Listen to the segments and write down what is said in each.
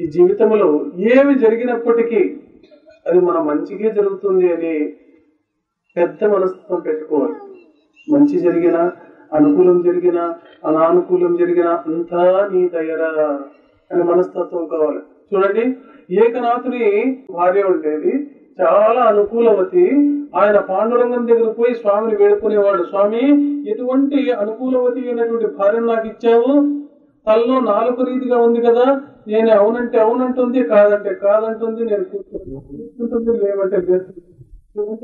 ఈ జీవితంలో ఏమి జరిగినప్పటికీ అది మన మంచిగా జరుగుతుంది అని పెద్ద మనస్తత్వం పెట్టుకోవాలి. మంచి జరిగినా, అనుకూలం జరిగినా, అనానుకూలం జరిగినా అంతా నీ దయరా అనే మనస్తత్వం కావాలి. చూడండి, ఏకనాథుని భార్య ఉండేది, చాలా అనుకూలవతి. ఆయన పాండురంగం దగ్గర పోయి స్వామిని వేడుకునేవాడు. స్వామి, ఎటువంటి అనుకూలవతి అయినటువంటి భార్యను నాకు ఇచ్చావు, తల్లో 4 రీతిగా ఉంది కదా, నేను అవునంటే అవునంటుంది, కాదంటే కాదంటుంది, నేను కూర్చుంటుంది, లేవంటే లేదు.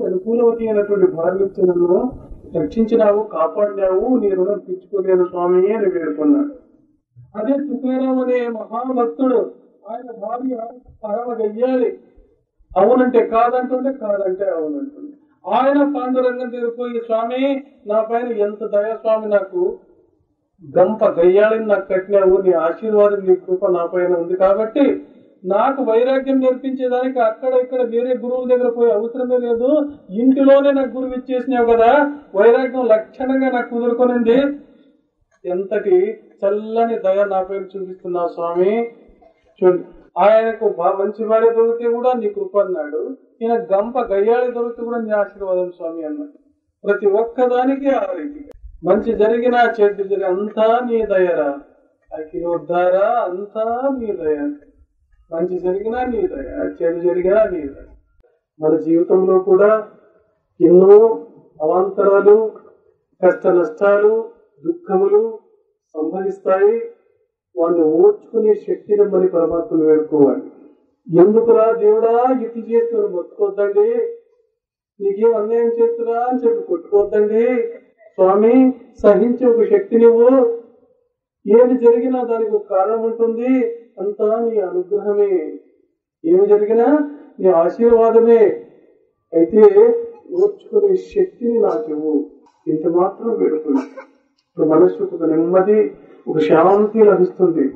అనుకూలవతి అయినటువంటి భార్య ఇచ్చి నన్ను రక్షించినావు, కాపాడినావు, నీ రుణం తీర్చుకోలేను స్వామి అని వేడుకున్నాడు. అదే తుకారాం అనే మహాభక్తుడు, ఆయన భార్య పరమ గయ్యాలి, అవునంటే కాదంటుండే, కాదంటే అవునంటుంది. ఆయన పాండురంగం తిరిగిపోయి, స్వామి నా పైన ఎంత దయ స్వామి, నాకు గంప గయ్యాళిని నాకు కట్టినావు, నీ ఆశీర్వాదం, నీ కృప నా పైన ఉంది కాబట్టి నాకు వైరాగ్యం నేర్పించేదానికి అక్కడ ఇక్కడ వేరే గురువుల దగ్గర పోయి అవసరమే లేదు, ఇంటిలోనే నాకు గురువు ఇచ్చేసినావు కదా, వైరాగ్యం లక్షణంగా నాకు కుదురుకొనింది, ఎంతటి చల్లని దయ నా పైన చూపిస్తున్నావు స్వామి. చూడండి, ఆయనకు మంచి భార్య దొరికితే కూడా నీ కృప అన్నాడు, ఈయన గంప గయ్యాళి దొరికితే కూడా నీ ఆశీర్వాదం స్వామి అన్నాడు. ప్రతి ఒక్కదానికి ఆ రీతిగా మంచి జరిగినా చెడ్డు జరిగిన అంతా నీ దయరా, అఖిలోద్ధారా అంతా నీ దయ, మంచి జరిగినా నీ దయ, చెడు జరిగినా నీ దయ. మన జీవితంలో కూడా ఎన్నో అవాంతరాలు, కష్ట నష్టాలు, దుఃఖములు సంభవిస్తాయి. వాడిని ఓర్చుకునే శక్తిని మన పరమాత్మను వేడుకోవాలి. ఎందుకురా దేవుడా ఇటు చేస్తున్నా బతుకోద్దండి, నీకేం అన్యాయం చేస్తున్నా అని చెప్పి కొట్టుకోవద్దండి స్వామి, సహించే ఒక శక్తి నువ్వు, ఏమి జరిగినా దానికి ఒక కారణం ఉంటుంది, అంతా నీ అనుగ్రహమే, ఏమి జరిగినా నీ ఆశీర్వాదమే, అయితే ఓర్చుకునే శక్తిని నాకివ్వు, ఇంత మాత్రం వేడుకుని ఇప్పుడు మనస్సుకు ఒక నెమ్మది, ఒక శాంతి లభిస్తుంది.